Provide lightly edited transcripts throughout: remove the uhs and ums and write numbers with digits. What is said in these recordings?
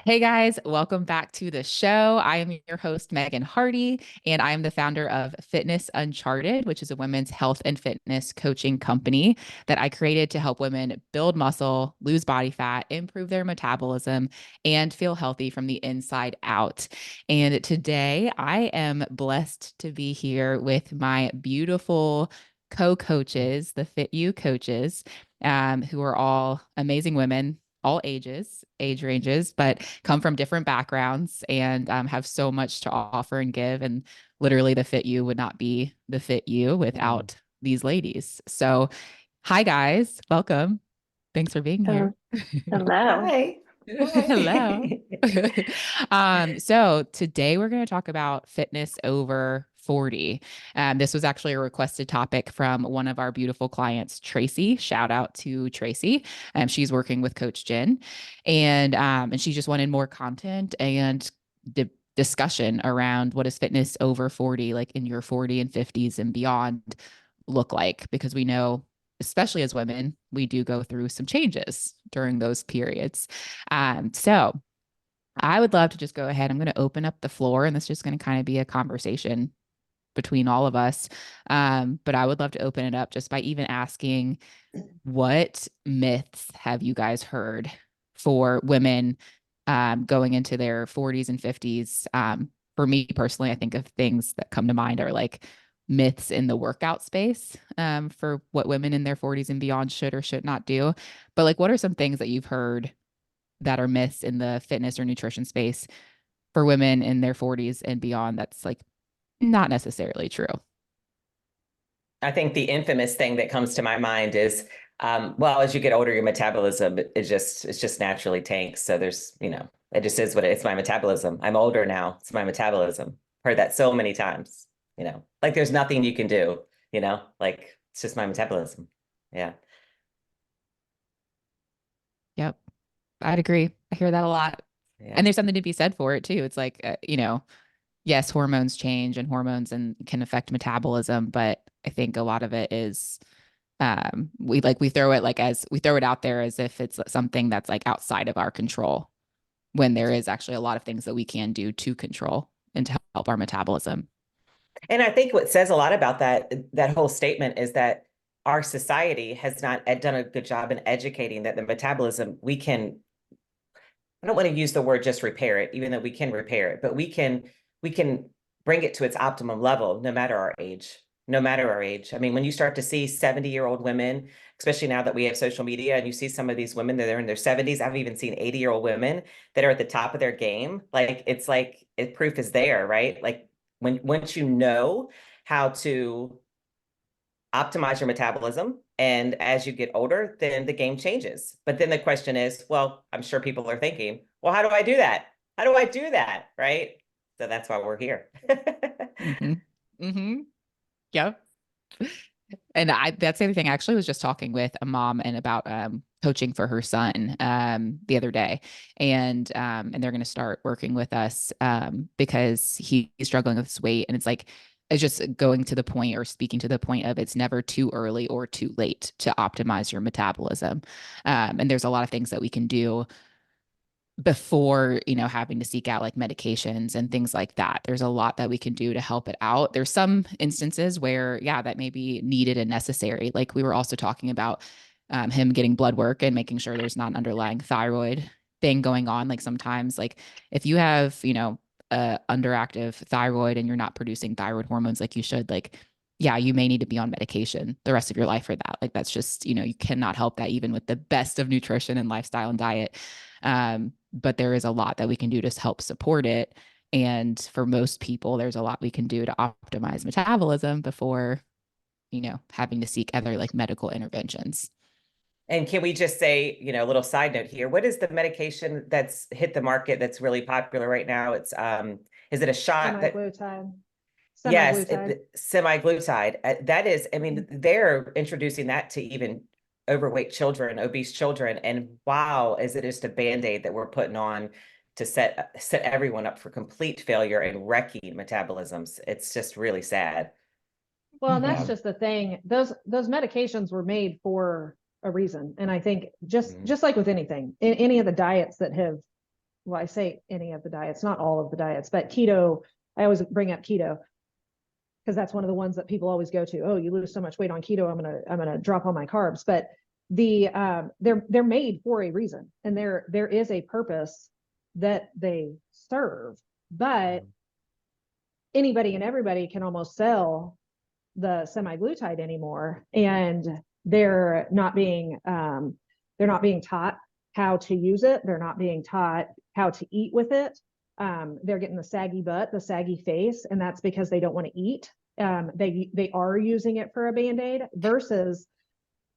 Hey guys, welcome back to the show. I am your host, Megan Hardy, and I am the founder of Fitness Uncharted, which is a women's health and fitness coaching company that I created to help women build muscle, lose body fat, improve their metabolism, and feel healthy from the inside out. And today I am blessed to be here with my beautiful co-coaches, the Fit You coaches, who are all amazing women, all age ranges, but come from different backgrounds and have so much to offer and give. And literally, the Fit You would not be the Fit You Mm. without these ladies. So, hi, guys. Welcome. Thanks for being here. Oh, hello. Hi. Hello. Hi. So today we're going to talk about fitness over 40. This was actually a requested topic from one of our beautiful clients, Tracy. Shout out to Tracy. She's working with Coach Jen, and she just wanted more content and discussion around what is fitness over 40, like in your 40 and 50s and beyond, look like, because we know, especially as women, we do go through some changes during those periods. So I would love to just go ahead. I'm going to open up the floor, and this is just going to kind of be a conversation between all of us. But I would love to open it up just by even asking, what myths have you guys heard for women going into their 40s and 50s? For me personally, I think of things that come to mind are like myths in the workout space, for what women in their 40s and beyond should or should not do. But like, what are some things that you've heard that are myths in the fitness or nutrition space for women in their 40s and beyond that's like not necessarily true? I think the infamous thing that comes to my mind is, well, as you get older, your metabolism it's just naturally tanks. So it just is what it's my metabolism. I'm older now. It's my metabolism. Heard that so many times, like there's nothing you can do, like it's just my metabolism. Yeah. Yep, I'd agree. I hear that a lot. And Yeah. there's something to be said for it too. It's like, yes, hormones change and hormones and can affect metabolism, but I think a lot of it is, we throw it like as we throw it out there as if it's something that's like outside of our control, when there is actually a lot of things that we can do to control and to help our metabolism. And I think what says a lot about that whole statement is that our society has not done a good job in educating that the metabolism I don't want to use the word just repair it, even though we can repair it, but we can bring it to its optimum level no matter our age. No matter our age. I mean, when you start to see 70-year-old women, especially now that we have social media, and you see some of these women that are in their 70s, I've even seen 80-year-old women that are at the top of their game. Proof is there, right? Like once you know how to optimize your metabolism. And as you get older, then the game changes. But then the question is, well, I'm sure people are thinking, well, how do I do that? How do I do that? Right. So that's why we're here. Mm-hmm. Mm-hmm. Yep. And that's the other thing. I actually was just talking with a mom and about coaching for her son the other day, and they're going to start working with us because he's struggling with his weight, and it's just going to the point or speaking to the point of it's never too early or too late to optimize your metabolism, and there's a lot of things that we can do before, having to seek out like medications and things like that. There's a lot that we can do to help it out. There's some instances where, yeah, that may be needed and necessary. Like we were also talking about him getting blood work and making sure there's not an underlying thyroid thing going on. Like sometimes, like if you have, underactive thyroid and you're not producing thyroid hormones like you should, like, yeah, you may need to be on medication the rest of your life for that. Like that's just, you cannot help that even with the best of nutrition and lifestyle and diet. But there is a lot that we can do to help support it. And for most people, there's a lot we can do to optimize metabolism before, having to seek other like medical interventions. And can we just say, a little side note here, what is the medication that's hit the market that's really popular right now? Is it a shot that, Semaglutide. yes, Semaglutide. semi-glutide. That is, I mean, Mhm. they're introducing that to even overweight children, obese children. And wow, is it just a Band-Aid that we're putting on to set everyone up for complete failure and wrecking metabolisms. It's just really sad. Well, and that's Yeah. just the thing. Those medications were made for a reason. And I think just Mhm. just like with anything, in any of the diets that have well, I say any of the diets, not all of the diets, but keto, I always bring up keto because that's one of the ones that people always go to. Oh, you lose so much weight on keto, I'm gonna drop all my carbs. But they're made for a reason, and there is a purpose that they serve. But anybody and everybody can almost sell the semaglutide anymore, and they're not being taught how to use it. They're not being taught how to eat with it. They're getting the saggy butt, the saggy face, and that's because they don't want to eat. They are using it for a Band-Aid versus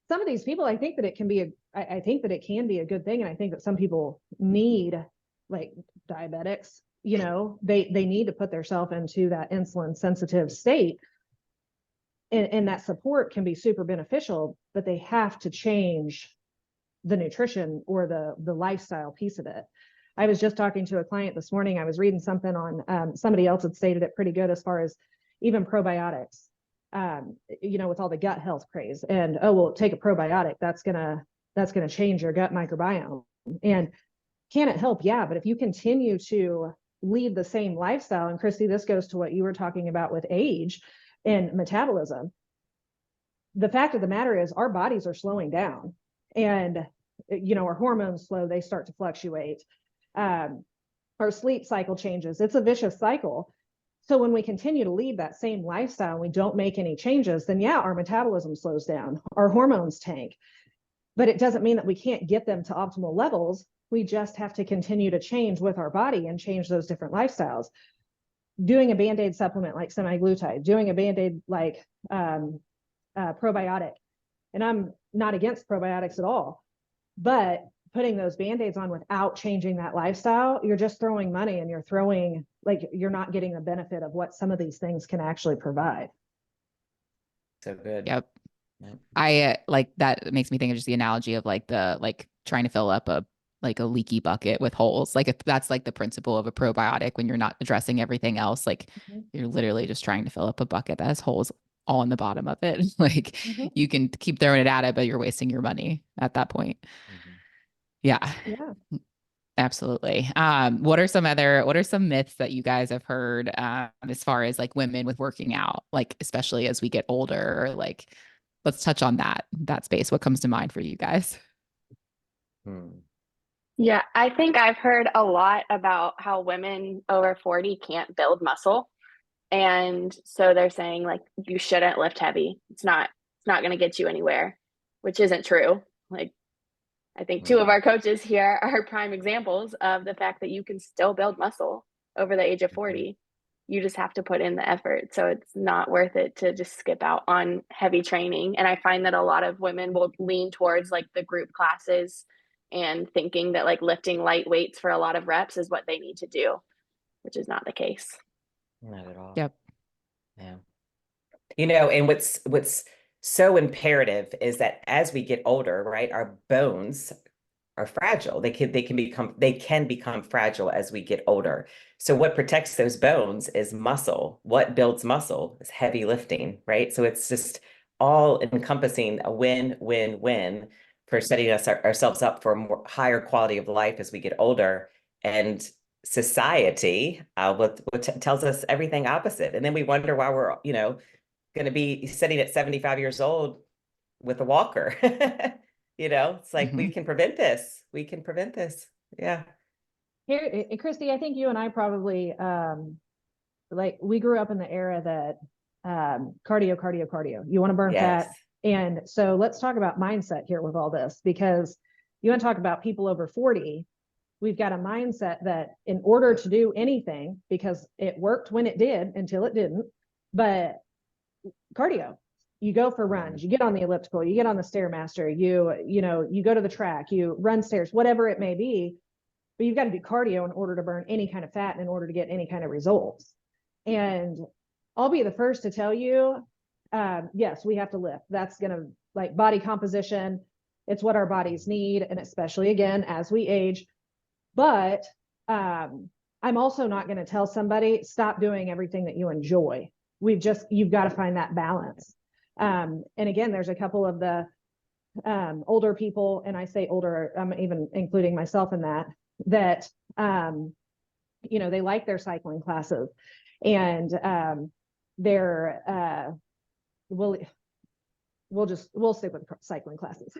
some of these people. I think that it can be I think that it can be a good thing, and I think that some people need, like diabetics, they need to put themselves into that insulin sensitive state, and that support can be super beneficial, but they have to change the nutrition or the lifestyle piece of it. I was just talking to a client this morning. I was reading something on somebody else had stated it pretty good as far as even probiotics, with all the gut health craze, and well, take a probiotic, that's gonna change your gut microbiome. And can it help? Yeah, but if you continue to lead the same lifestyle, and Christy, this goes to what you were talking about with age and metabolism. The fact of the matter is our bodies are slowing down, and our hormones slow, they start to fluctuate. Our sleep cycle changes. It's a vicious cycle. So when we continue to lead that same lifestyle and we don't make any changes, then yeah, our metabolism slows down, our hormones tank. But it doesn't mean that we can't get them to optimal levels. We just have to continue to change with our body and change those different lifestyles. Doing a Band-Aid supplement like semaglutide, doing a Band-Aid like probiotic. And I'm not against probiotics at all, but putting those Band-Aids on without changing that lifestyle, you're just throwing money, and you're not getting the benefit of what some of these things can actually provide. So good. Yep. I like that. It makes me think of just the analogy of like trying to fill up a leaky bucket with holes. Like if that's like the principle of a probiotic, when you're not addressing everything else, like you're literally just trying to fill up a bucket that has holes all in the bottom of it. Like you can keep throwing it at it, but you're wasting your money at that point. Yeah. Absolutely. What are some myths that you guys have heard as far as like women with working out, like especially as we get older, or like let's touch on that space. What comes to mind for you guys? Yeah, I think I've heard a lot about how women over 40 can't build muscle. And so they're saying like you shouldn't lift heavy. It's not going to get you anywhere, which isn't true. Like I think two of our coaches here are prime examples of the fact that you can still build muscle over the age of 40. You just have to put in the effort. So it's not worth it to just skip out on heavy training. And I find that a lot of women will lean towards like the group classes and thinking that like lifting light weights for a lot of reps is what they need to do, which is not the case. Not at all. Yep. Yeah. And what's so imperative is that as we get older, right, our bones are fragile. They can become fragile as we get older. So what protects those bones is muscle. What builds muscle is heavy lifting, right? So it's just all encompassing a win-win-win for setting ourselves up for a more higher quality of life as we get older. And society what tells us everything opposite. And then we wonder why we're, going to be sitting at 75 years old with a walker. It's like we can prevent this. Yeah. Here, Christy, I think you and I probably we grew up in the era that cardio. You want to burn fat. And so let's talk about mindset here with all this, because you want to talk about people over 40. We've got a mindset that in order to do anything, because it worked when it did until it didn't, but cardio, you go for runs, you get on the elliptical, you get on the Stairmaster, you go to the track, you run stairs, whatever it may be, but you've got to do cardio in order to burn any kind of fat and in order to get any kind of results. And I'll be the first to tell you, yes, we have to lift. That's going to, like, body composition. It's what our bodies need. And especially again, as we age, but I'm also not going to tell somebody stop doing everything that you enjoy. You've got to find that balance. And again, there's a couple of the older people, and I say older, I'm even including myself in that, that, they like their cycling classes, and they're, we'll stick with cycling classes.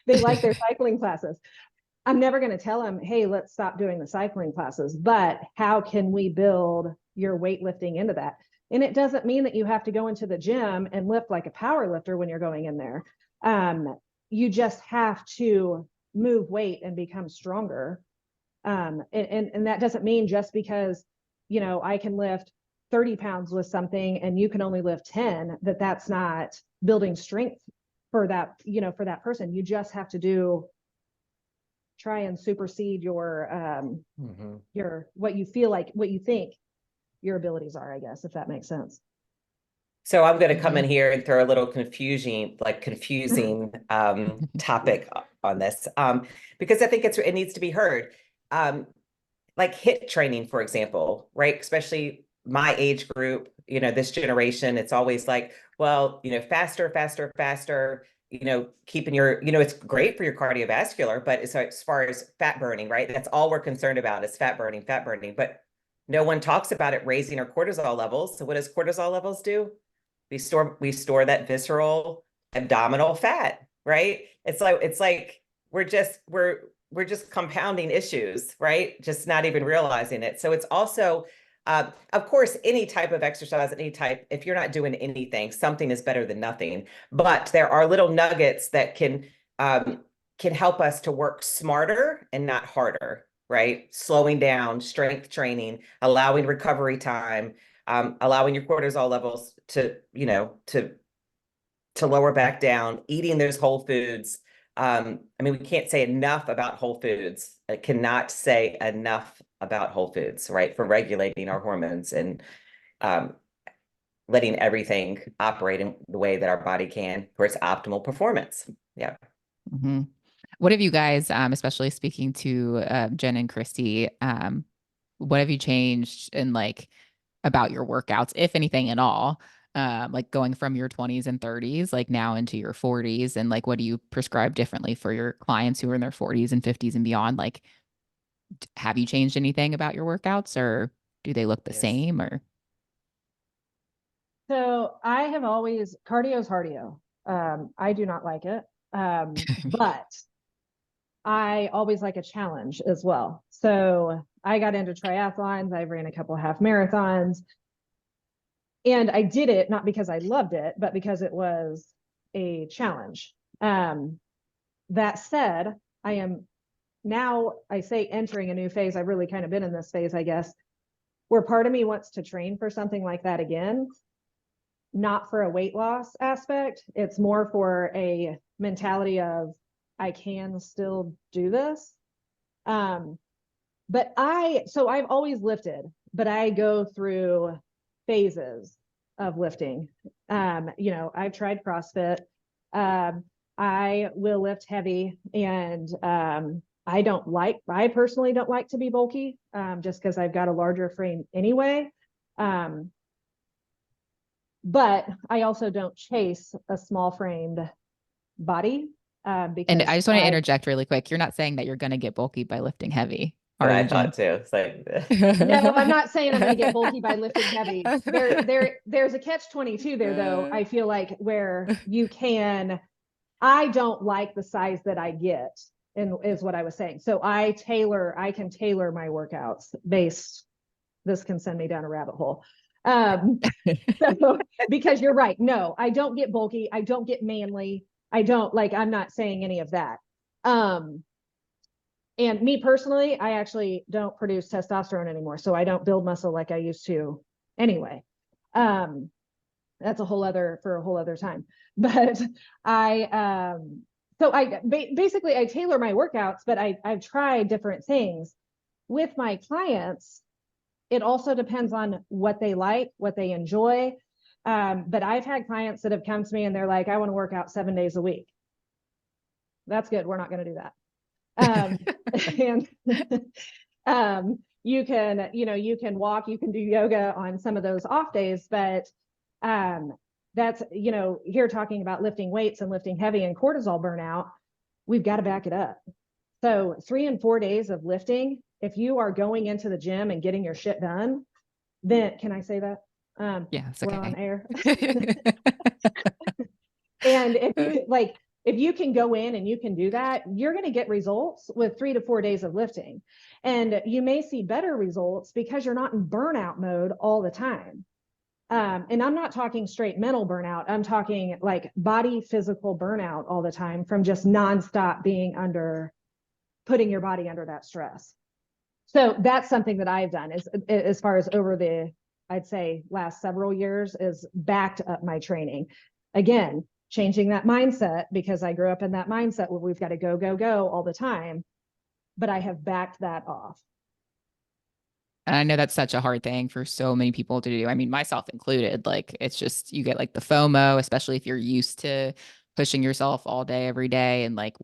They like their cycling classes. I'm never going to tell them, hey, let's stop doing the cycling classes, but how can we build your weightlifting into that? And it doesn't mean that you have to go into the gym and lift like a power lifter when you're going in there. You just have to move weight and become stronger. And that doesn't mean just because, I can lift 30 pounds with something and you can only lift 10, that's not building strength for that, for that person. You just have to try and supersede your what you feel like, what you think your abilities are, I guess, if that makes sense. So I'm going to come in here and throw a little confusing topic on this, because I think it needs to be heard. Like HIIT training, for example, right? Especially my age group, this generation, it's always like, well, faster, faster, faster, keeping your, it's great for your cardiovascular, but as far as fat burning, right? That's all we're concerned about is fat burning, but no one talks about it raising our cortisol levels. So what does cortisol levels do? We store that visceral abdominal fat, right? It's like we're just compounding issues, right? Just not even realizing it. So it's also, of course, any type of exercise, if you're not doing anything, something is better than nothing. But there are little nuggets that can help us to work smarter and not harder, right? Slowing down, strength training, allowing recovery time, allowing your cortisol levels to lower back down, eating those whole foods. We can't say enough about whole foods. I cannot say enough about whole foods, right? For regulating our hormones and letting everything operate in the way that our body can for its optimal performance. Yeah. Mm-hmm. What have you guys, especially speaking to Jen and Christy, what have you changed in about your workouts, if anything at all? Going from your 20s and 30s, now into your 40s, and what do you prescribe differently for your clients who are in their 40s and 50s and beyond? Have you changed anything about your workouts, or do they look the same? Or so I have always cardio's cardio. I do not like it, but I always like a challenge as well. So I got into triathlons. I ran a couple half marathons. And I did it not because I loved it, but because it was a challenge. That said, I am now, I say entering a new phase. I've really kind of been in this phase, I guess, where part of me wants to train for something like that again, not for a weight loss aspect. It's more for a mentality of, I can still do this. But I've always lifted, but I go through phases of lifting. I've tried CrossFit. I will lift heavy, and I personally don't like to be bulky, just because I've got a larger frame anyway. But I also don't chase a small framed body. Because and I just want to interject really quick. You're not saying that you're going to get bulky by lifting heavy. But I thought too. It's like no, I'm not saying I'm going to get bulky by lifting heavy. There's a catch-22 there, though. I feel like where you can. I don't like the size that I get, and is what I was saying. So I can tailor my workouts based. This can send me down a rabbit hole. So because you're right. No, I don't get bulky. I don't get manly. I'm not saying any of that. And me personally, I actually don't produce testosterone anymore. So I don't build muscle like I used to anyway. That's a whole other time. But basically I tailor my workouts, but I've tried different things with my clients. It also depends on what they like, what they enjoy. But I've had clients that have come to me and they're like, I want to work out 7 days a week. That's good. We're not going to do that. And you can walk, you can do yoga on some of those off days, but that's, here talking about lifting weights and lifting heavy and cortisol burnout, we've got to back it up. So 3 and 4 days of lifting, if you are going into the gym and getting your shit done, then can I say that? Yeah, it's We're on okay. air. And if you can go in and you can do that, you're going to get results with 3 to 4 days of lifting. And you may see better results because you're not in burnout mode all the time. And I'm not talking straight mental burnout. I'm talking like body physical burnout all the time from just nonstop putting your body under that stress. So that's something that I've done is as far as over the, I'd say last several years, is backed up my training. Again, changing that mindset, because I grew up in that mindset where we've got to go, go, go all the time, but I have backed that off. And I know that's such a hard thing for so many people to do. I mean, myself included. Like, it's just, you get like the FOMO, especially if you're used to pushing yourself all day, every day. And like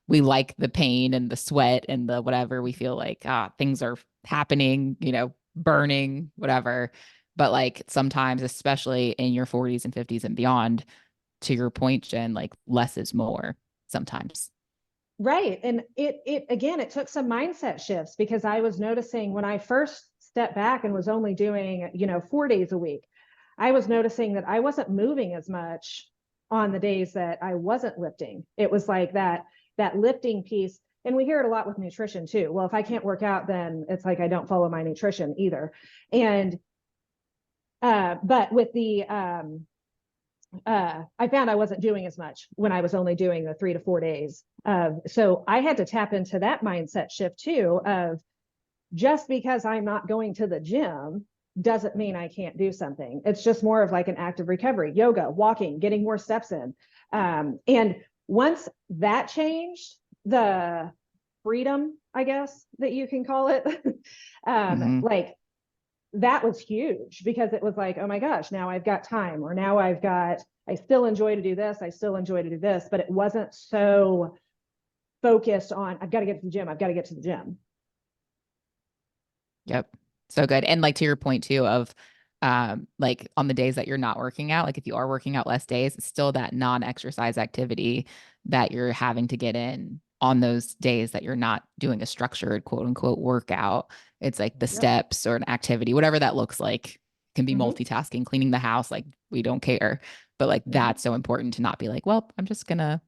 we like the pain and the sweat and the whatever. We feel like, things are happening, burning, whatever. But like sometimes, especially in your 40s and 50s and beyond, to your point, Jen, like less is more sometimes. Right. And it took some mindset shifts, because I was noticing when I first stepped back and was only doing, 4 days a week, I was noticing that I wasn't moving as much on the days that I wasn't lifting. It was like that lifting piece. And we hear it a lot with nutrition too. Well, if I can't work out, then it's like I don't follow my nutrition either. And but with the I found I wasn't doing as much when I was only doing the 3 to 4 days. So I had to tap into that mindset shift too, of just because I'm not going to the gym doesn't mean I can't do something. It's just more of like an active recovery, yoga, walking, getting more steps in. And once that changed, the freedom, I guess that you can call it, like that was huge, because it was like, oh my gosh, now I've got time, or now I still enjoy to do this. I still enjoy to do this, but it wasn't so focused on, I've got to get to the gym. I've got to get to the gym. Yep. So good. And like to your point too of like on the days that you're not working out, like if you are working out less days, it's still that non-exercise activity that you're having to get in on those days that you're not doing a structured quote unquote workout. It's like the steps or an activity, whatever that looks like. It can be multitasking, cleaning the house, like we don't care. But like that's so important to not be like, well, I'm just gonna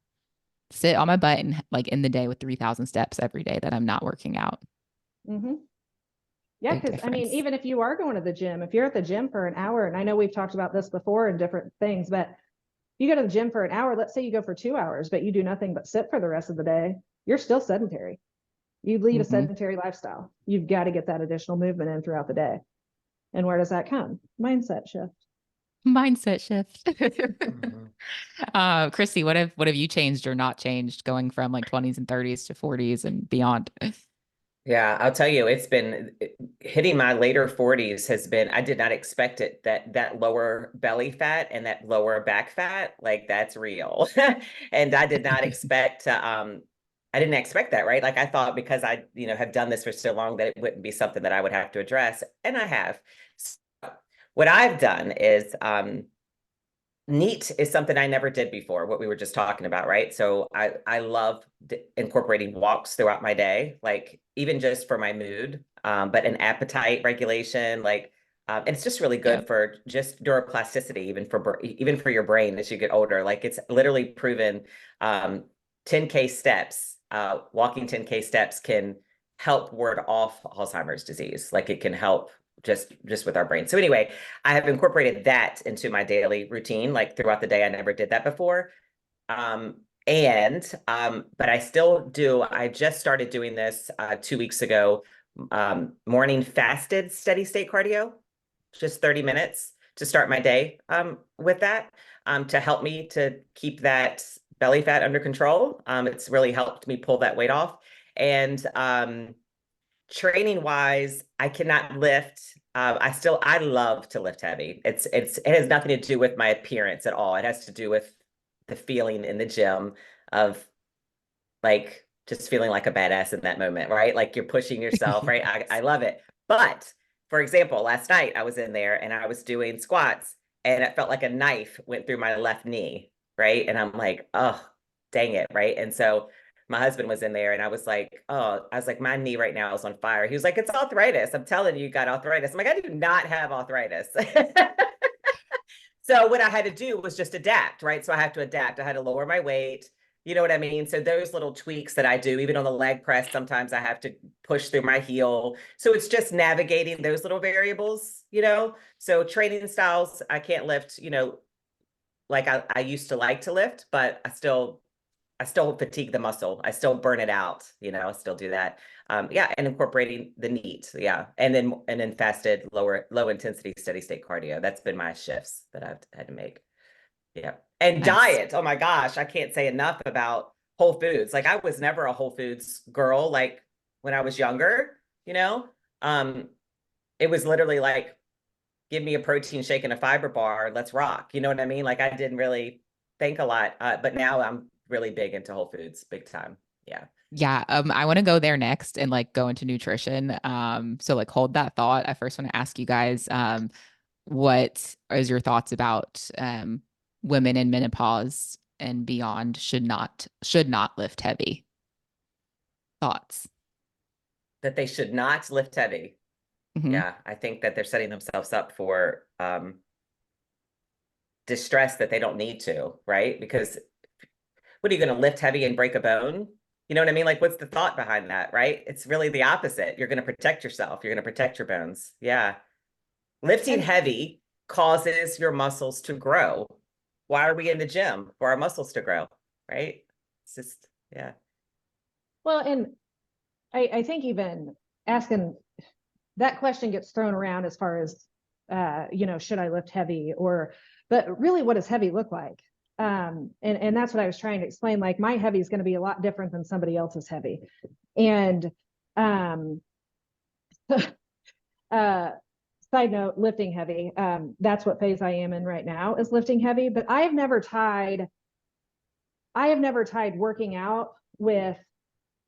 sit on my butt and like in the day with 3,000 steps every day that I'm not working out. Yeah, Big because I mean, difference. even if you are going to the gym, if you're at the gym for an hour, and I know we've talked about this before in different things, but you go to the gym for an hour, let's say you go for 2 hours, but you do nothing but sit for the rest of the day, you're still sedentary. You lead a sedentary lifestyle. You've got to get that additional movement in throughout the day. And where does that come? Mindset shift. Mindset shift. Christy, what have you changed or not changed going from like 20s and 30s to 40s and beyond? Yeah, I'll tell you, it's been hitting my later 40s has been, I did not expect it, that lower belly fat and that lower back fat, like that's real. And I did not expect to, I didn't expect that, right? Like I thought because I, have done this for so long that it wouldn't be something that I would have to address. And I have. So what I've done is, neat is something I never did before, what we were just talking about, right? So I love incorporating walks throughout my day, like even just for my mood, but an appetite regulation, like, and it's just really good for just neuroplasticity, even for your brain as you get older. Like it's literally proven 10K steps, walking 10K steps can help ward off Alzheimer's disease. Like it can help just with our brain. So anyway, I have incorporated that into my daily routine, like throughout the day. I never did that before. But I still do. I just started doing this 2 weeks ago, morning fasted steady state cardio, just 30 minutes to start my day with that, to help me to keep that belly fat under control. It's really helped me pull that weight off. And training wise, I cannot lift. I love to lift heavy. It has nothing to do with my appearance at all. It has to do with the feeling in the gym of like just feeling like a badass in that moment, right? Like you're pushing yourself, right? I love it. But for example, last night I was in there and I was doing squats and it felt like a knife went through my left knee, right? And I'm like, oh, dang it, right? And so my husband was in there and I was like, my knee right now is on fire. He was like, it's arthritis. I'm telling you, you got arthritis. I'm like, I do not have arthritis. So what I had to do was just adapt, right? So I have to adapt. I had to lower my weight. You know what I mean? So those little tweaks that I do, even on the leg press, sometimes I have to push through my heel. So it's just navigating those little variables, you know? So training styles, I can't lift, you know, like I used to like to lift, but I still fatigue the muscle. I still burn it out, you know, I still do that. Yeah, and incorporating the NEAT, yeah. And then fasted, low intensity, steady state cardio. That's been my shifts that I've had to make. Yeah. And Nice. diet. Oh my gosh, I can't say enough about Whole Foods. Like I was never a Whole Foods girl, like when I was younger, you know. It was literally like, give me a protein shake and a fiber bar, let's rock. You know what I mean? Like I didn't really think a lot, but now I'm really big into Whole Foods, big time. Yeah. Yeah, I want to go there next and like go into nutrition. So like hold that thought. I first want to ask you guys, what is your thoughts about women in menopause and beyond should not lift heavy? Thoughts? That they should not lift heavy. Mhm. Yeah, I think that they're setting themselves up for distress that they don't need to, right? Because what are you going to lift heavy and break a bone? You know what I mean? Like, what's the thought behind that, right? It's really the opposite. You're going to protect yourself. You're going to protect your bones. Yeah. Lifting heavy causes your muscles to grow. Why are we in the gym? For our muscles to grow, right? It's just, yeah. Well, and I think even asking that question gets thrown around as far as, you know, should I lift heavy but really what does heavy look like? And that's what I was trying to explain. Like my heavy is going to be a lot different than somebody else's heavy. And, side note, lifting heavy. That's what phase I am in right now is lifting heavy, but I have never tied working out with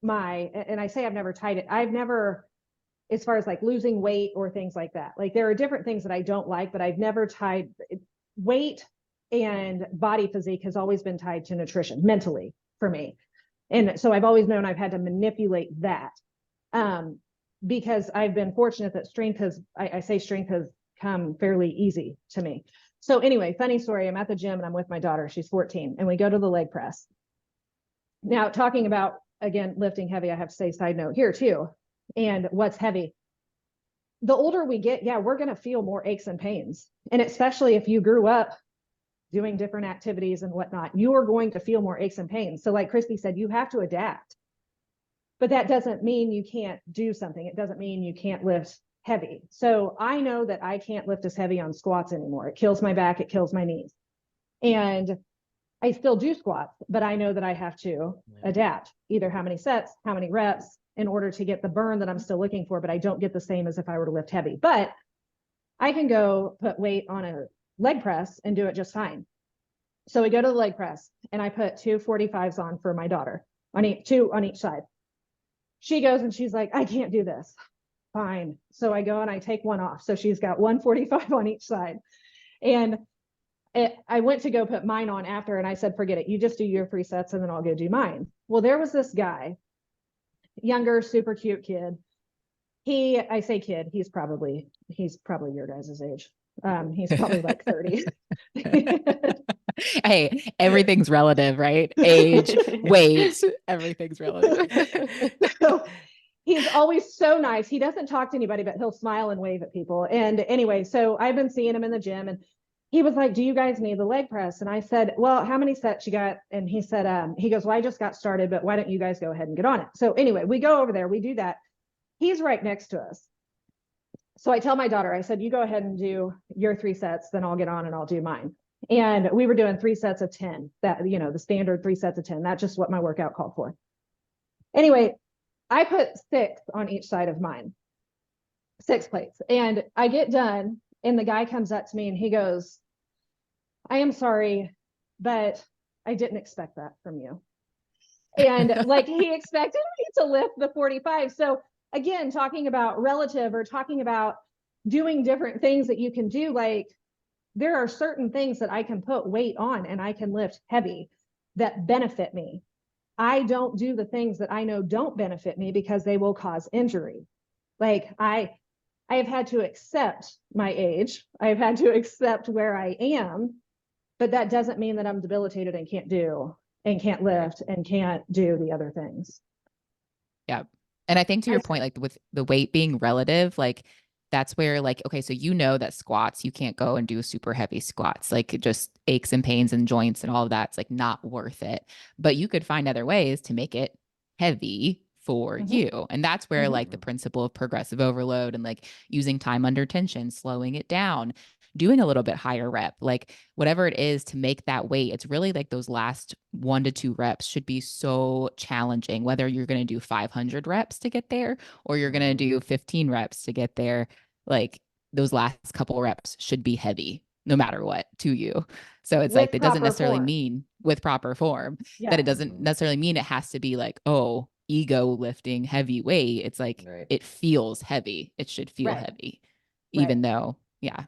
and I say I've never tied it. I've never, as far as like losing weight or things like that. Like there are different things that I don't like, but I've never tied weight, and body physique has always been tied to nutrition mentally for me. And so I've always known I've had to manipulate that. Because I've been fortunate that strength has come fairly easy to me. So anyway, funny story. I'm at the gym and I'm with my daughter. She's 14 and we go to the leg press. Now talking about, again, lifting heavy, I have to say side note here too. And what's heavy? The older we get, yeah, we're going to feel more aches and pains. And especially if you grew up doing different activities and whatnot, you are going to feel more aches and pains. So like Christy said, you have to adapt. But that doesn't mean you can't do something. It doesn't mean you can't lift heavy. So I know that I can't lift as heavy on squats anymore. It kills my back, it kills my knees. And I still do squats, but I know that I have to adapt, either how many sets, how many reps, in order to get the burn that I'm still looking for, but I don't get the same as if I were to lift heavy. But I can go put weight on a leg press and do it just fine. So we go to the leg press and I put 2 45s on for my daughter, two on each side. She goes and she's like, I can't do this. Fine. So I go and I take one off. So she's got 1 45 on each side. And I went to go put mine on after, and I said, forget it. You just do your 3 sets and then I'll go do mine. Well, there was this guy, younger, super cute kid. I say kid, he's probably your guys' age. He's probably like 30. Hey, everything's relative, right? Age, weight, everything's relative. So he's always so nice. He doesn't talk to anybody, but he'll smile and wave at people. And anyway, so I've been seeing him in the gym, and he was like, do you guys need the leg press? And I said, well, how many sets you got? And he said, he goes, well, I just got started, but why don't you guys go ahead and get on it? So anyway, we go over there, we do that. He's right next to us. So I tell my daughter, I said, you go ahead and do your 3 sets, then I'll get on and I'll do mine. And we were doing 3 sets of 10, that, you know, the standard 3 sets of 10. That's just what my workout called for. Anyway, I put 6 on each side of mine, 6 plates. And I get done and the guy comes up to me and he goes, I am sorry, but I didn't expect that from you. And like he expected me to lift the 45. So again, talking about relative or talking about doing different things that you can do, like there are certain things that I can put weight on and I can lift heavy that benefit me. I don't do the things that I know don't benefit me because they will cause injury. Like I have had to accept my age. I've had to accept where I am, but that doesn't mean that I'm debilitated and can't lift and can't do the other things. Yeah. And I think to your point, like with the weight being relative, like that's where like, okay, so you know that squats, you can't go and do super heavy squats, like it just aches and pains and joints and all of that's like not worth it. But you could find other ways to make it heavy for you. And that's where like the principle of progressive overload and like using time under tension, slowing it down, doing a little bit higher rep, like whatever it is to make that weight, it's really like those last 1 to 2 reps should be so challenging, whether you're going to do 500 reps to get there or you're going to do 15 reps to get there. Like those last couple reps should be heavy no matter what to you. So it's like, it doesn't necessarily mean with proper form that it doesn't necessarily mean it has to be like, oh, ego lifting heavy weight. It's like, it feels heavy. It should feel heavy, even though, yeah.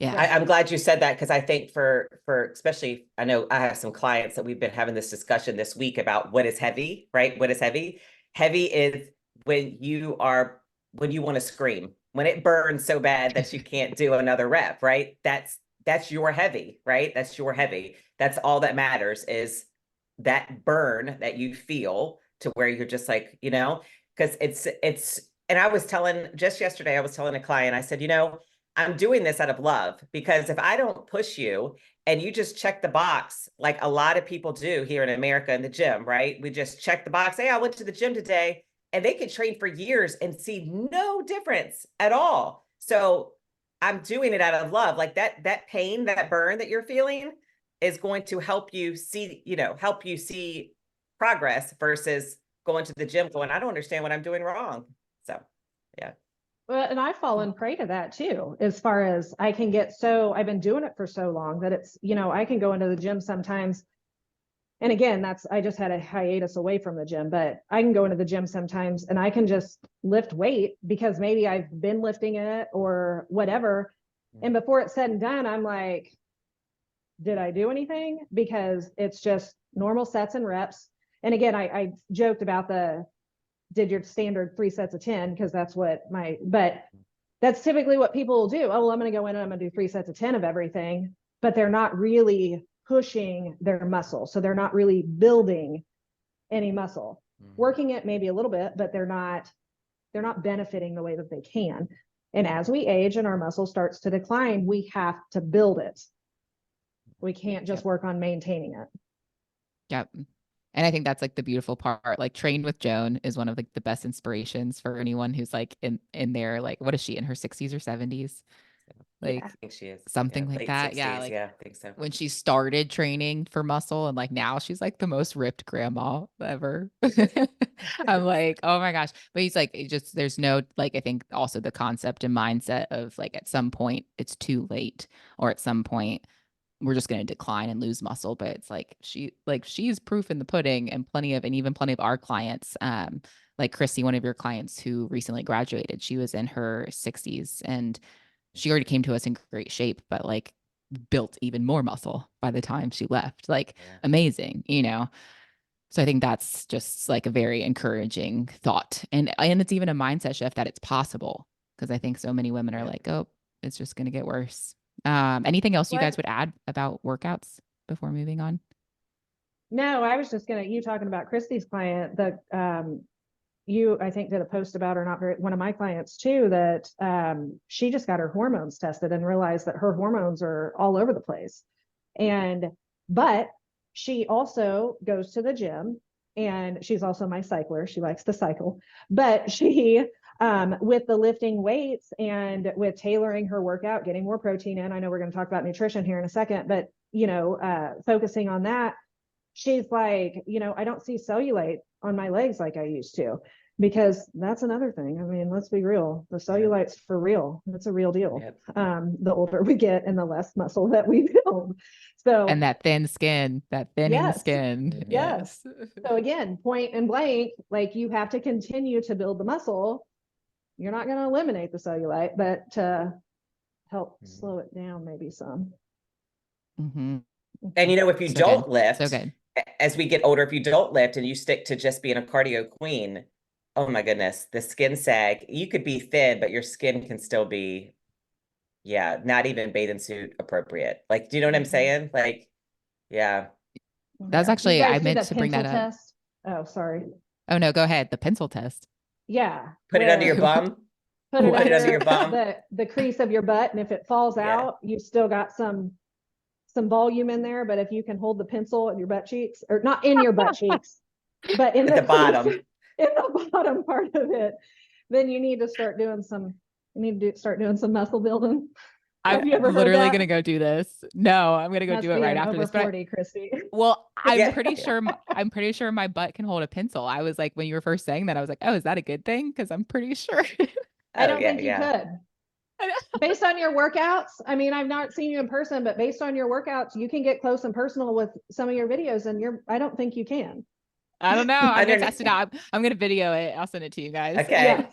I'm glad you said that, because I think for especially, I know I have some clients that we've been having this discussion this week about what is heavy, right? What is heavy? Heavy is when you want to scream, when it burns so bad that you can't do another rep, right? That's your heavy, right? That's your heavy. That's all that matters, is that burn that you feel to where you're just like, because and I was just yesterday, I was telling a client, I said, I'm doing this out of love, because if I don't push you and you just check the box, like a lot of people do here in America in the gym, right? We just check the box. Hey, I went to the gym today, and they can train for years and see no difference at all. So I'm doing it out of love. Like that pain, that burn that you're feeling is going to help you see progress versus going to the gym going, I don't understand what I'm doing wrong. So, yeah. Well, and I've fallen prey to that too, as far as I've been doing it for so long that it's, I can go into the gym sometimes. And again, I just had a hiatus away from the gym, but I can go into the gym sometimes and I can just lift weight because maybe I've been lifting it or whatever. And before it's said and done, I'm like, did I do anything? Because it's just normal sets and reps. And again, I joked about did your standard 3 sets of 10, because but that's typically what people will do. Oh, well, I'm going to go in and I'm going to do 3 sets of 10 of everything, but they're not really pushing their muscle. So they're not really building any muscle, working it maybe a little bit, but they're not benefiting the way that they can. And as we age and our muscle starts to decline, we have to build it. We can't just work on maintaining it. Yep. And I think that's like the beautiful part. Like Train with Joan is one of like the best inspirations for anyone who's like in their, like, what is she, in her 60s or 70s? Like, I think she is something like that. 60s, yeah. Like, I think so. when she started training for muscle, and like now she's like the most ripped grandma ever. I'm like, oh my gosh. But he's like, there's no, like, I think also the concept and mindset of like, at some point it's too late, or at some point we're just going to decline and lose muscle. But it's like, she's proof in the pudding, and even plenty of our clients, like Chrissy, one of your clients who recently graduated, she was in her 60s and she already came to us in great shape, but like built even more muscle by the time she left. Like, amazing, So I think that's just like a very encouraging thought. And it's even a mindset shift that it's possible, because I think so many women are like, oh, it's just going to get worse. Anything else you guys would add about workouts before moving on? No, I was just you talking about Christy's client, I think did a post about her, one of my clients too, that she just got her hormones tested and realized that her hormones are all over the place. But she also goes to the gym, and she's also my cycler. She likes to cycle, but she, with the lifting weights and with tailoring her workout, getting more protein in, I know we're going to talk about nutrition here in a second, but focusing on that, she's like, I don't see cellulite on my legs like I used to, because that's another thing. I mean, let's be real. The cellulite's for real. It's a real deal. The older we get and the less muscle that we build. So, and that thin skin, that thinning skin. Yes. So again, point and blank, like, you have to continue to build the muscle. You're not going to eliminate the cellulite, but to help slow it down maybe some. And if you don't lift, as we get older, if you don't lift and you stick to just being a cardio queen, oh my goodness, the skin sag, you could be thin, but your skin can still be, yeah, not even bathing suit appropriate. Like, do you know what I'm saying? Like, yeah. That's Do you actually, I guys see meant the to bring pencil that up. test? Oh, sorry. Oh no, go ahead. The pencil test. Yeah. Put it under your where bum. Put it Put it under under your bum. the crease of your butt, and if it falls Yeah. out, you've still got some volume in there. But if you can hold the pencil in your butt cheeks, or not in your butt cheeks, but in At the crease, bottom. in the bottom part of it, then you need to start doing some. You need to start doing some muscle building. Have I'm you ever heard literally that? gonna go do this. No, I'm gonna go Must do it be right an after over this. But 40, Christy. well, I'm Yeah. pretty sure I'm pretty sure my butt can hold a pencil. I was like, when you were first saying that, I was like, oh, is that a good thing? Because I'm pretty sure. I Oh, don't yeah, think you yeah. could. Based on your workouts, I mean, I've not seen you in person, but based on your workouts, you can get close and personal with some of your videos, and I don't think you can. I don't know. I'm gonna Underneath. test it out. I'm gonna video it. I'll send it to you guys. Okay.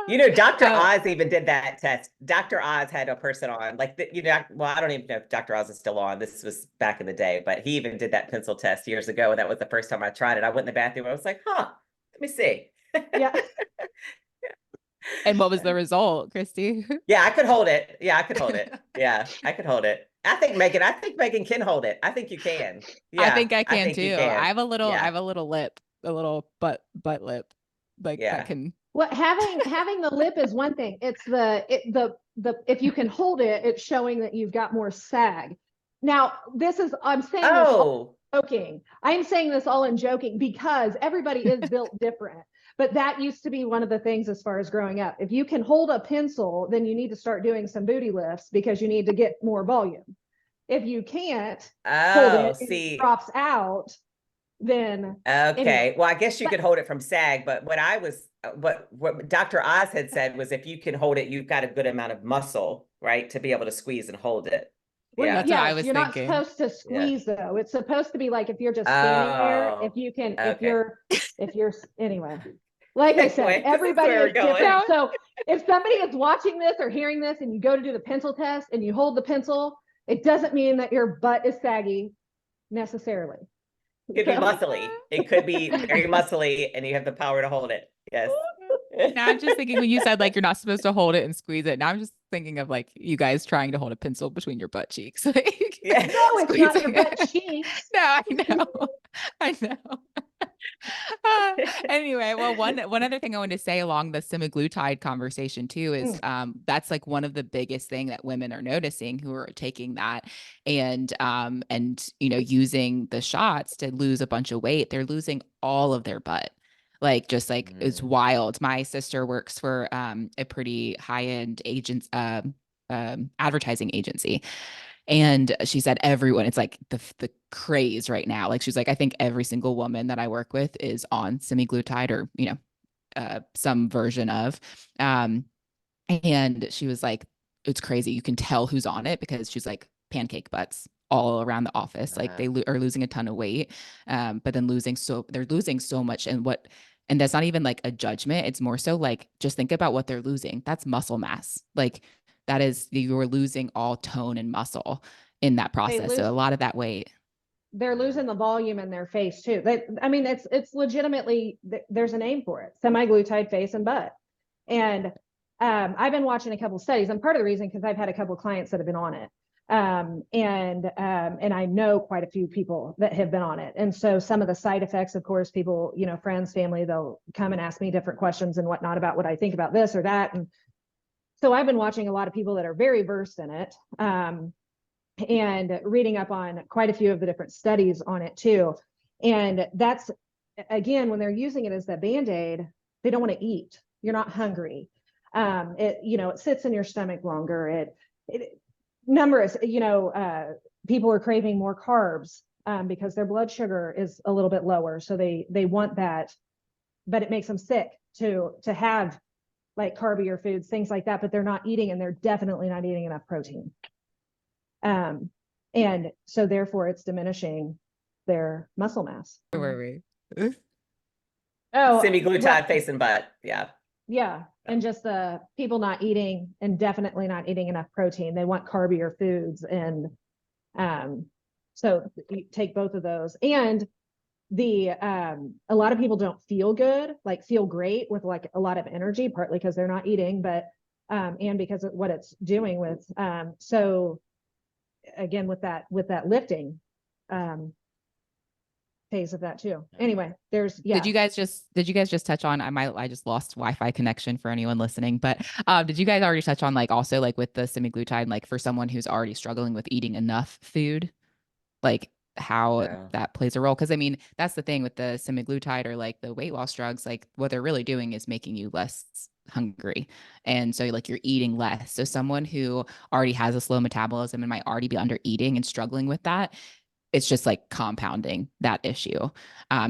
You know, Dr. Oz even did that test. Dr. Oz had a person on, like, well, I don't even know if Dr. Oz is still on. This was back in the day, but he even did that pencil test years ago. And that was the first time I tried it. I went in the bathroom. I was like, huh, let me see. Yeah. And what was the result, Christy? Yeah, I could hold it. Yeah, I could hold it. Yeah, I could hold it. I think Megan can hold it. I think you can. I Yeah, think I can think too. you can. I have a little Yeah. lip, a little butt lip, like Yeah. that can. Well, having the lip is one thing. It's the if you can hold it, it's showing that you've got more sag. Now, I'm saying this all joking. I'm saying this all in joking because everybody is built different. But that used to be one of the things as far as growing up. If you can hold a pencil, then you need to start doing some booty lifts because you need to get more volume. If you can't hold it, see, it drops out, then okay. anyway. Well, I guess you could hold it from sag, but what Dr. Oz had said was if you can hold it, you've got a good amount of muscle, right, to be able to squeeze and hold it. Well, Yeah, That's what I was you're thinking. not supposed to squeeze though. It's supposed to be like if you're just standing there, if you can, okay. if you're anyway. Like I said, Anyway, this is everybody where we're is going. different. So if somebody is watching this or hearing this and you go to do the pencil test and you hold the pencil, it doesn't mean that your butt is saggy necessarily. It could be muscly. It could be very muscly and you have the power to hold it. Yes. Now I'm just thinking when you said like you're not supposed to hold it and squeeze it. Now I'm just thinking of like you guys trying to hold a pencil between your butt cheeks. Like, Yeah. No, it's not your squeezing butt it. cheeks. No, I know. I know. Anyway, well, one other thing I wanted to say along the semaglutide conversation too is that's like one of the biggest thing that women are noticing who are taking that and you know using the shots to lose a bunch of weight. They're losing all of their butt. Like just like it's wild. My sister works for a pretty high-end advertising agency. And she said everyone, it's like the craze right now. Like she's like, I think every single woman that I work with is on semaglutide or, you know, some version of. And she was like, it's crazy. You can tell who's on it because she's like pancake butts all around the office. Like they are losing a ton of weight, but then they're losing so much. And that's not even like a judgment. It's more so like, just think about what they're losing. That's muscle mass. Like that is, you're losing all tone and muscle in that process. So a lot of that weight. They're losing the volume in their face too. I mean, it's legitimately, there's a name for it, semaglutide face and butt. And I've been watching a couple of studies. And part of the reason, because I've had a couple of clients that have been on it. And I know quite a few people that have been on it. And so some of the side effects, of course, people, you know, friends, family, they'll come and ask me different questions and whatnot about what I think about this or that. And so I've been watching a lot of people that are very versed in it, and reading up on quite a few of the different studies on it too. And that's, again, when they're using it as the Band-Aid, they don't want to eat. You're not hungry. It sits in your stomach longer. Numerous, people are craving more carbs because their blood sugar is a little bit lower. So they want that, but it makes them sick to have like carbier foods, things like that, but they're not eating, and they're definitely not eating enough protein. And so therefore it's diminishing their muscle mass. Where were we? Semaglutide face and butt. Yeah. Yeah. And just the people not eating, and definitely not eating enough protein. They want carbier foods. And So you take both of those. And the a lot of people don't feel good, like feel great with like a lot of energy, partly because they're not eating, but and because of what it's doing with so again with that lifting phase of that too. Anyway, there's Did you guys just touch on, I just lost Wi-Fi connection for anyone listening, but did you guys already touch on like also like with the semaglutide, like for someone who's already struggling with eating enough food, like how that plays a role? Because I mean, that's the thing with the semaglutide or like the weight loss drugs, like what they're really doing is making you less hungry. And so like you're eating less. So someone who already has a slow metabolism and might already be under eating and struggling with that, it's just like compounding that issue.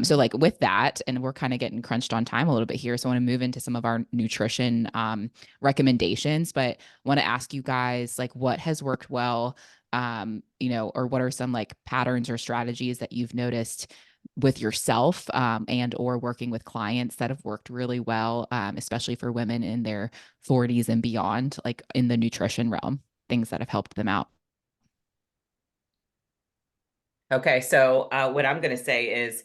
So like with that, and we're kind of getting crunched on time a little bit here. So I want to move into some of our nutrition recommendations, but want to ask you guys like what has worked well, or what are some like patterns or strategies that you've noticed with yourself and or working with clients that have worked really well, especially for women in their 40s and beyond, like in the nutrition realm, things that have helped them out. Okay, so what I'm going to say is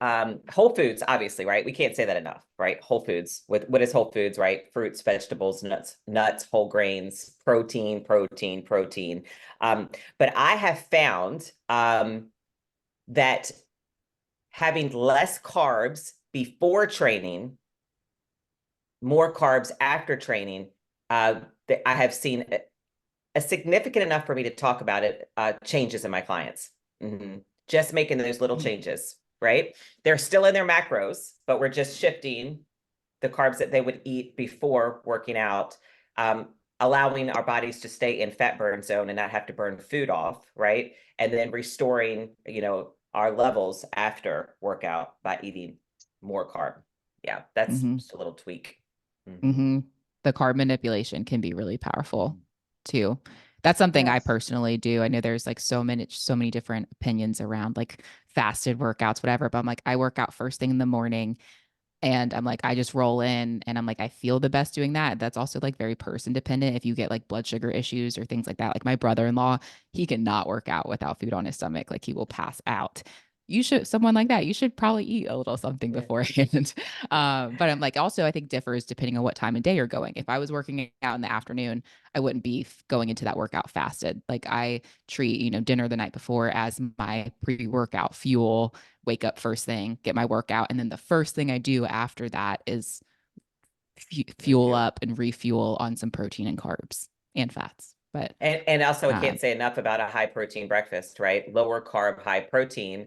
whole foods, obviously, right? We can't say that enough, right? Whole foods. What is whole foods, right? Fruits, vegetables, nuts, whole grains, protein. But I have found that having less carbs before training, more carbs after training, I have seen a significant enough for me to talk about it, changes in my clients. Just making those little changes, right? They're still in their macros, but we're just shifting the carbs that they would eat before working out, allowing our bodies to stay in fat burn zone and not have to burn food off, right? And then restoring, our levels after workout by eating more carb. Yeah, that's just a little tweak. The carb manipulation can be really powerful too. That's something I personally do. I know there's like so many different opinions around like fasted workouts, whatever, but I'm like, I work out first thing in the morning and I'm like, I just roll in and I'm like, I feel the best doing that. That's also like very person dependent. If you get like blood sugar issues or things like that, like my brother-in-law, he cannot work out without food on his stomach. Like he will pass out. Someone like that, you should probably eat a little something beforehand. But I'm like, also, I think differs depending on what time of day you're going. If I was working out in the afternoon, I wouldn't be going into that workout fasted. Like I treat, dinner the night before as my pre-workout fuel, wake up first thing, get my workout. And then the first thing I do after that is fuel up and refuel on some protein and carbs and fats. But and also I can't say enough about a high protein breakfast, right? Lower carb, high protein,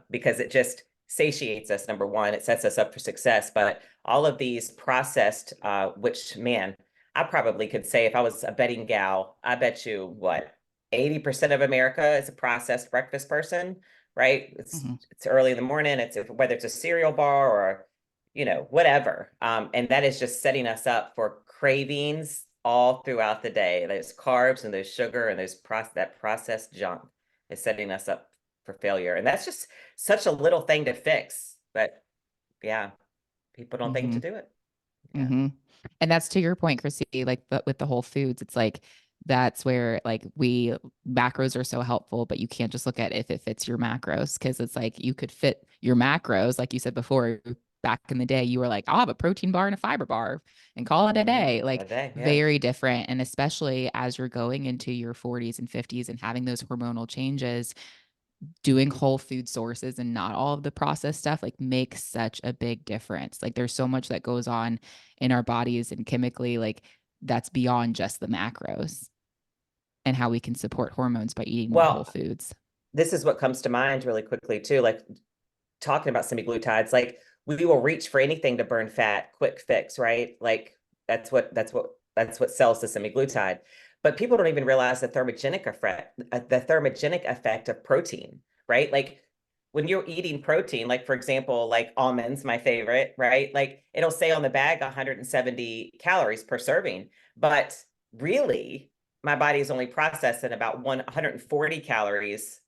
because it just satiates us. Number one, it sets us up for success. But all of these processed, which man, I probably could say if I was a betting gal, I bet you what 80% of America is a processed breakfast person, right? It's early in the morning. It's whether it's a cereal bar or whatever. And that is just setting us up for cravings all throughout the day. Those carbs and those sugar and that processed junk is setting us up for failure. And that's just such a little thing to fix. But yeah, people don't think to do it. Yeah. And that's to your point, Chrissy, like but with the whole foods, it's like that's where like macros are so helpful, but you can't just look at if it fits your macros, because it's like you could fit your macros, like you said before, back in the day, you were like, I'll have a protein bar and a fiber bar and call it a day. Like very different. And especially as you're going into your 40s and 50s and having those hormonal changes, doing whole food sources and not all of the processed stuff like makes such a big difference. Like there's so much that goes on in our bodies and chemically, like that's beyond just the macros and how we can support hormones by eating more whole foods. This is what comes to mind really quickly too, like talking about semaglutides, like we will reach for anything to burn fat, quick fix, right? Like that's what sells the semaglutide. But people don't even realize the thermogenic effect of protein, right? Like when you're eating protein, like for example, like almonds, my favorite, right? Like it'll say on the bag 170 calories per serving, but really my body is only processing about 140 calories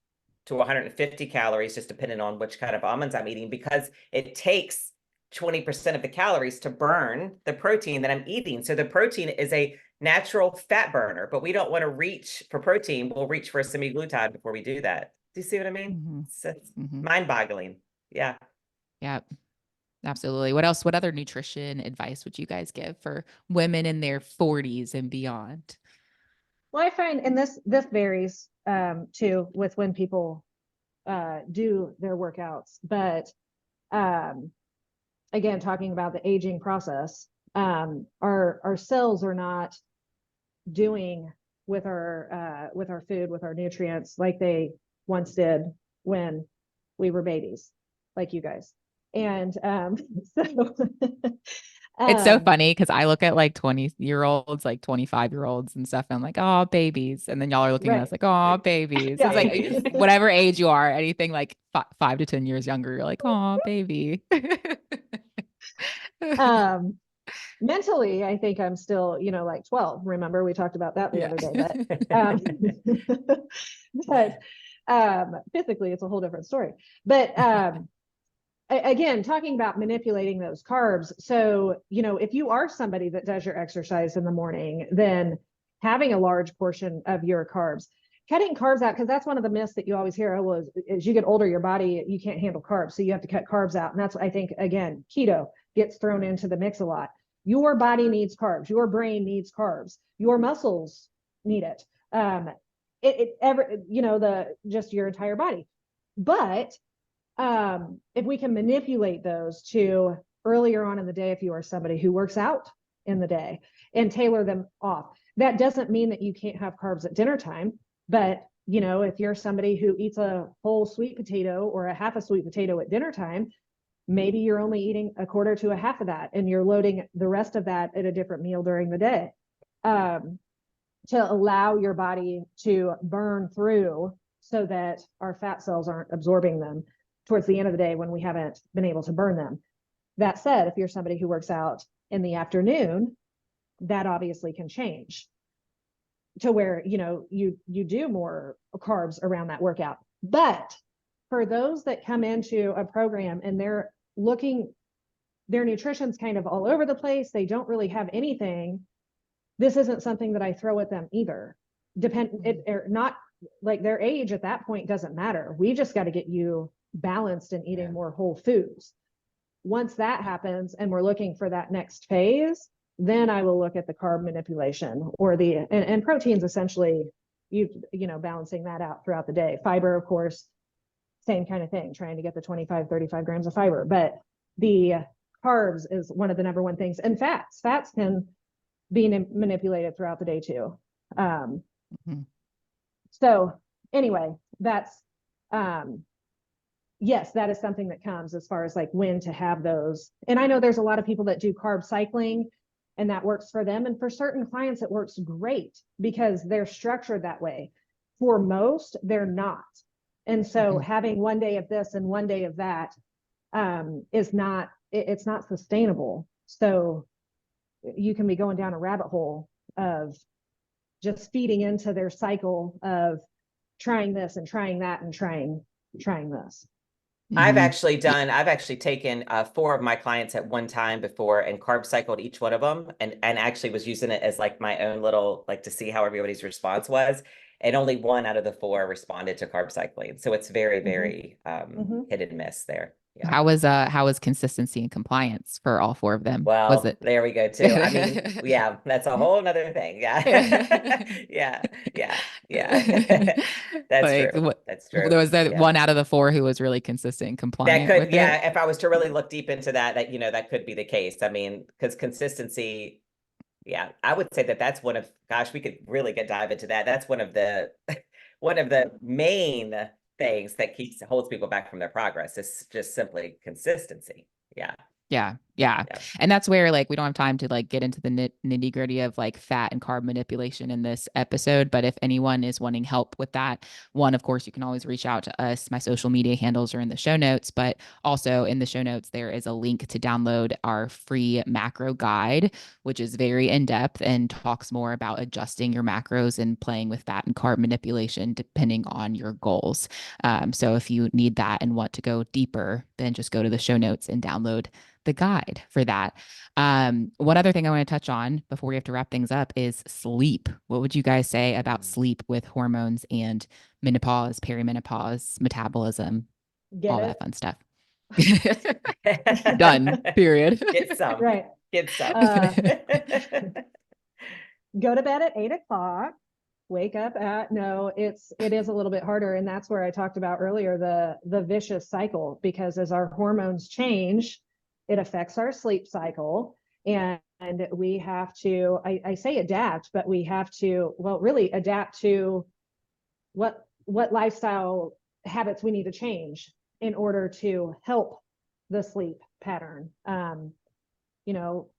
to 150 calories, just depending on which kind of almonds I'm eating, because it takes 20% of the calories to burn the protein that I'm eating. So the protein is a natural fat burner, but we don't want to reach for protein. We'll reach for a semaglutide before we do that. Do you see what I mean? Mm-hmm. It's Mm-hmm. mind-boggling. Yeah. Yeah, absolutely. What else? What other nutrition advice would you guys give for women in their 40s and beyond? Well, I find, and this varies too with when people do their workouts, but again, talking about the aging process, our cells are not doing with our food, with our nutrients like they once did when we were babies, like you guys. And so It's so funny because I look at like 20-year-olds, like 25-year-olds and stuff, and I'm like, oh, babies. And then y'all are looking at right. us like, oh, babies. Yeah. It's like whatever age you are, anything like 5 to 10 years younger, you're like, oh, baby. Mentally, I think I'm still, like 12. Remember, we talked about that the other day, but physically it's a whole different story. But again, talking about manipulating those carbs. So, if you are somebody that does your exercise in the morning, then having a large portion of your carbs, cutting carbs out, because that's one of the myths that you always hear. Oh, well, as you get older, your body, you can't handle carbs. So you have to cut carbs out. And that's, I think, again, keto gets thrown into the mix a lot. Your body needs carbs. Your brain needs carbs. Your muscles need it. Just your entire body. But if we can manipulate those to earlier on in the day, if you are somebody who works out in the day, and tailor them off, that doesn't mean that you can't have carbs at dinner time. But if you're somebody who eats a whole sweet potato or a half a sweet potato at dinner time, maybe you're only eating a quarter to a half of that, and you're loading the rest of that at a different meal during the day, to allow your body to burn through so that our fat cells aren't absorbing them towards the end of the day when we haven't been able to burn them. That said, if you're somebody who works out in the afternoon, that obviously can change to where, you do more carbs around that workout. But for those that come into a program and they're looking, their nutrition's kind of all over the place, they don't really have anything, this isn't something that I throw at them either. Not like their age at that point doesn't matter. We just got to get you balanced and eating more whole foods. Once that happens and we're looking for that next phase, then I will look at the carb manipulation or and proteins, essentially, balancing that out throughout the day. Fiber, of course, same kind of thing, trying to get the 25-35 grams of fiber. But the carbs is one of the number one things. And fats can be manipulated throughout the day too. So anyway, that's, yes, that is something that comes as far as like when to have those. And I know there's a lot of people that do carb cycling and that works for them. And for certain clients, it works great because they're structured that way. For most, they're not. And so having one day of this and one day of that it's not sustainable. So you can be going down a rabbit hole of just feeding into their cycle of trying this and trying that and trying this. I've actually taken 4 of my clients at one time before and carb cycled each one of them and actually was using it as like my own little, like, to see how everybody's response was. And only 1 out of the 4 responded to carb cycling. So it's very, very hit and miss there. Yeah. How was consistency and compliance for all 4 of them? Well, Was it? there we go too. I mean, yeah, that's a whole nother thing. Yeah. Yeah. That's like, true. That's true. There was that Yeah. 1 out of the 4 who was really consistent and compliant. That could, with yeah, it. if I was to really look deep into that, that could be the case. I mean, because consistency, yeah, I would say that's one of, gosh, we could really dive into that. That's one of the main things that holds people back from their progress. It's just simply consistency. Yeah. And that's where, like, we don't have time to like get into the nitty gritty of like fat and carb manipulation in this episode. But if anyone is wanting help with that, of course, you can always reach out to us. My social media handles are in the show notes, but also in the show notes, there is a link to download our free macro guide, which is very in-depth and talks more about adjusting your macros and playing with fat and carb manipulation depending on your goals. So if you need that and want to go deeper, then just go to the show notes and download the guide. provide for that. One other thing I want to touch on before we have to wrap things up is sleep. What would you guys say about sleep with hormones and menopause, perimenopause, metabolism, Get all it? that fun stuff? Done. Period. Get some. Right. Get some. Go to bed at 8 o'clock. Wake up at no. It is a little bit harder, and that's where I talked about earlier the vicious cycle, because as our hormones change, it affects our sleep cycle, and we have to. I say adapt, but we have to really adapt to what lifestyle habits we need to change in order to help the sleep pattern. You know,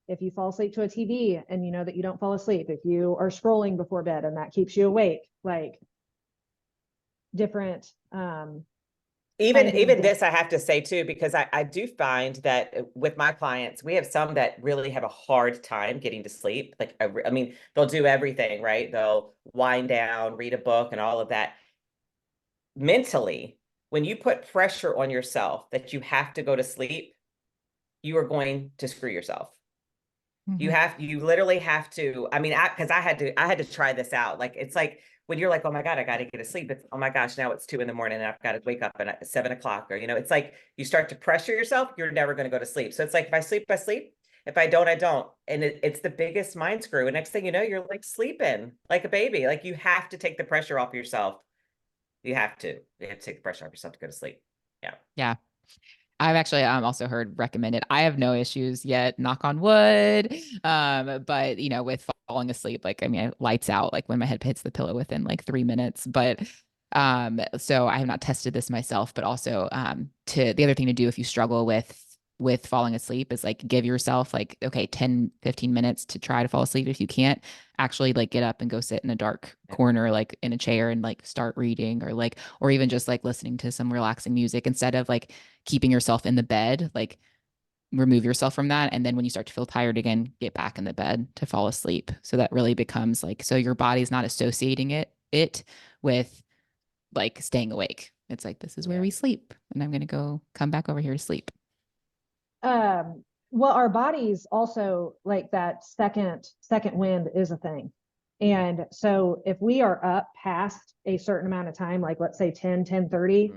if you fall asleep to a TV and you know that you don't fall asleep, if you are scrolling before bed and that keeps you awake, like different. Even this, I have to say too, because I do find that with my clients, we have some that really have a hard time getting to sleep. Like, I mean, they'll do everything, right? They'll wind down, read a book and all of that. Mentally, when you put pressure on yourself that you have to go to sleep, you are going to screw yourself. You literally have to, I mean, because I had to try this out. Like, it's like when you're like, oh my God, I got to get to sleep. It's, oh my gosh, now it's 2 a.m. and I've got to wake up at 7 o'clock, or, it's like you start to pressure yourself. You're never going to go to sleep. So it's like, if I sleep, I sleep. If I don't, I don't. And it's the biggest mind screw. And next thing you know, you're like sleeping like a baby. Like, you have to take the pressure off yourself. You have to take the pressure off yourself to go to sleep. Yeah. Yeah. I've actually also heard recommended. I have no issues yet, knock on wood. But with falling asleep, like, I mean, lights out, like when my head hits the pillow within like 3 minutes. But so I have not tested this myself, but also the other thing to do if you struggle with falling asleep is like give yourself like, okay, 10, 15 minutes to try to fall asleep. If you can't, actually like get up and go sit in a dark corner, like in a chair, and like start reading, or even just like listening to some relaxing music instead of like keeping yourself in the bed. Like, remove yourself from that, and then when you start to feel tired again, get back in the bed to fall asleep. So that really becomes like, so your body's not associating it with like staying awake. It's like, this is where we sleep, and I'm going to come back over here to sleep. Well, our bodies also, like, that second wind is a thing. And so if we are up past a certain amount of time, like let's say 10:30,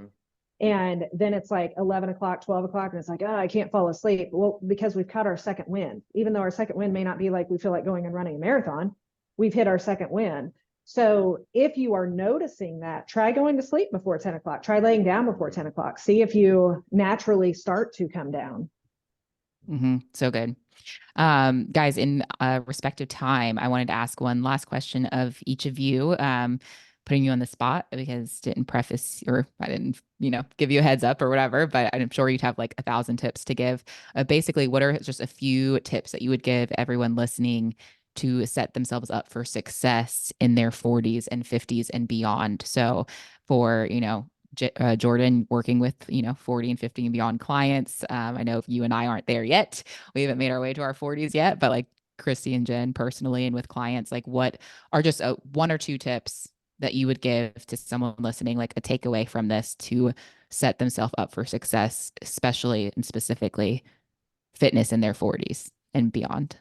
and then it's like 11 o'clock, 12 o'clock, and it's like, oh, I can't fall asleep. Well, because we've caught our second wind, even though our second wind may not be like we feel like going and running a marathon, we've hit our second wind. So if you are noticing that, try going to sleep before 10 o'clock, try laying down before 10 o'clock, see if you naturally start to come down. So good. Guys, in respective time, I wanted to ask one last question of each of you, putting you on the spot because didn't preface, or I didn't, give you a heads up or whatever, but I'm sure you'd have like 1,000 tips to give. Basically, what are just a few tips that you would give everyone listening to set themselves up for success in their 40s and 50s and beyond? So for, Jordan, working with 40 and 50 and beyond clients. I know you and I aren't there yet. We haven't made our way to our 40s yet, but like Christy and Jen personally and with clients, like what are just one or two tips that you would give to someone listening, like a takeaway from this to set themselves up for success, especially and specifically fitness in their 40s and beyond?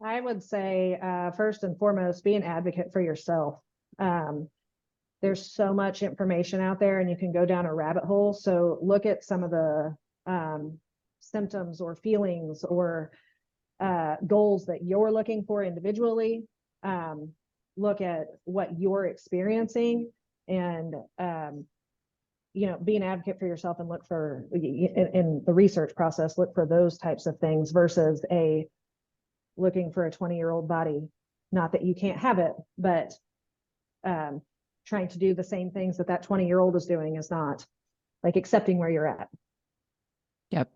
I would say, first and foremost, be an advocate for yourself. There's so much information out there and you can go down a rabbit hole. So look at some of the symptoms or feelings or goals that you're looking for individually. Look at what you're experiencing, and be an advocate for yourself, and look for, in the research process, look for those types of things versus looking for a 20-year-old body. Not that you can't have it, but trying to do the same things that 20-year-old is doing is not, like, accepting where you're at. Yep.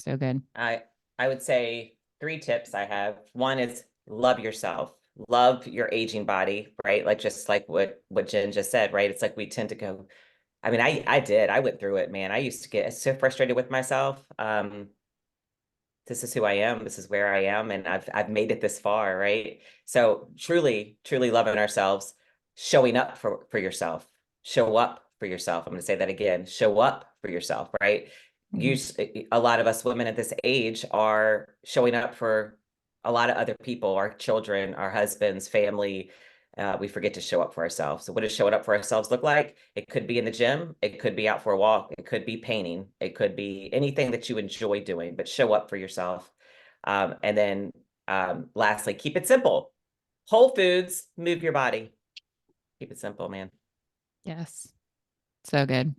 So good. I would say 3 tips I have. One is love yourself. Love your aging body, right? Like, just like what Jen just said, right? It's like we tend to go, I mean, I went through it, man. I used to get so frustrated with myself. This is who I am. This is where I am. And I've made it this far, right? So truly, truly loving ourselves, showing up for yourself, show up for yourself. I'm going to say that again, show up for yourself, right? a lot of us women at this age are showing up for a lot of other people, our children, our husbands, family. We forget to show up for ourselves. So what does showing up for ourselves look like? It could be in the gym. It could be out for a walk. It could be painting. It could be anything that you enjoy doing, but show up for yourself. And then lastly, keep it simple. Whole foods, move your body. Keep it simple, man. Yes. So good.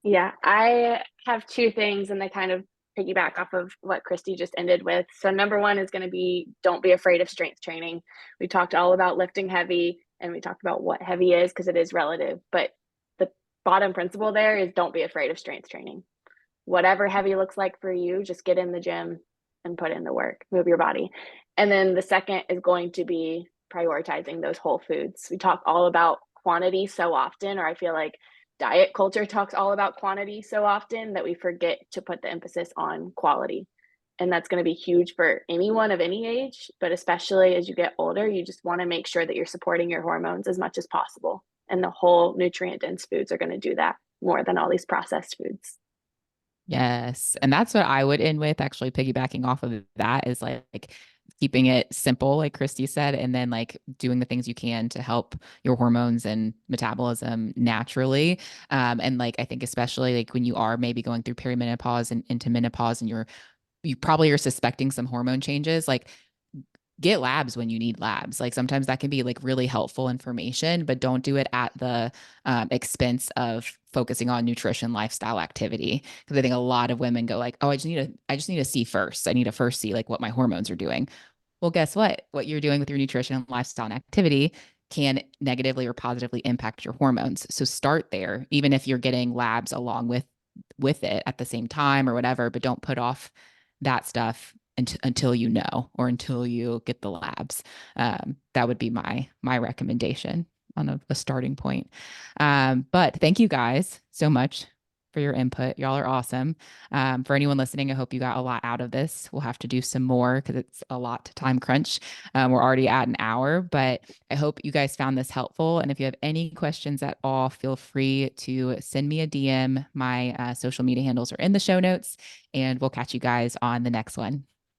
Yeah, I have two things, and they kind of piggyback off of what Christy just ended with. So number one is going to be, don't be afraid of strength training. We talked all about lifting heavy, and we talked about what heavy is because it is relative. But the bottom principle there is don't be afraid of strength training. Whatever heavy looks like for you, just get in the gym and put in the work, move your body. And then the second is going to be prioritizing those whole foods. We talk all about quantity so often, or I feel like diet culture talks all about quantity so often that we forget to put the emphasis on quality. And that's going to be huge for anyone of any age, but especially as you get older, you just want to make sure that you're supporting your hormones as much as possible. And the whole nutrient dense foods are going to do that more than all these processed foods. Yes. And that's what I would end with, actually piggybacking off of that, is like keeping it simple, like Christy said, and then like doing the things you can to help your hormones and metabolism naturally. And like I think especially like when you are maybe going through perimenopause and into menopause and you probably are suspecting some hormone changes, like get labs when you need labs. Like sometimes that can be like really helpful information, but don't do it at the expense of focusing on nutrition, lifestyle, activity. Because I think a lot of women go like, oh, I just need to see first. I need to first see like what my hormones are doing. Well, guess what? What you're doing with your nutrition and lifestyle and activity can negatively or positively impact your hormones. So start there, even if you're getting labs along with it at the same time or whatever, but don't put off that stuff until you know, or until you get the labs. That would be my recommendation on a starting point. But thank you guys so much for your input. Y'all are awesome. For anyone listening, I hope you got a lot out of this. We'll have to do some more because it's a lot to time crunch. We're already at an hour, but I hope you guys found this helpful. And if you have any questions at all, feel free to send me a DM. My social media handles are in the show notes, and we'll catch you guys on the next one.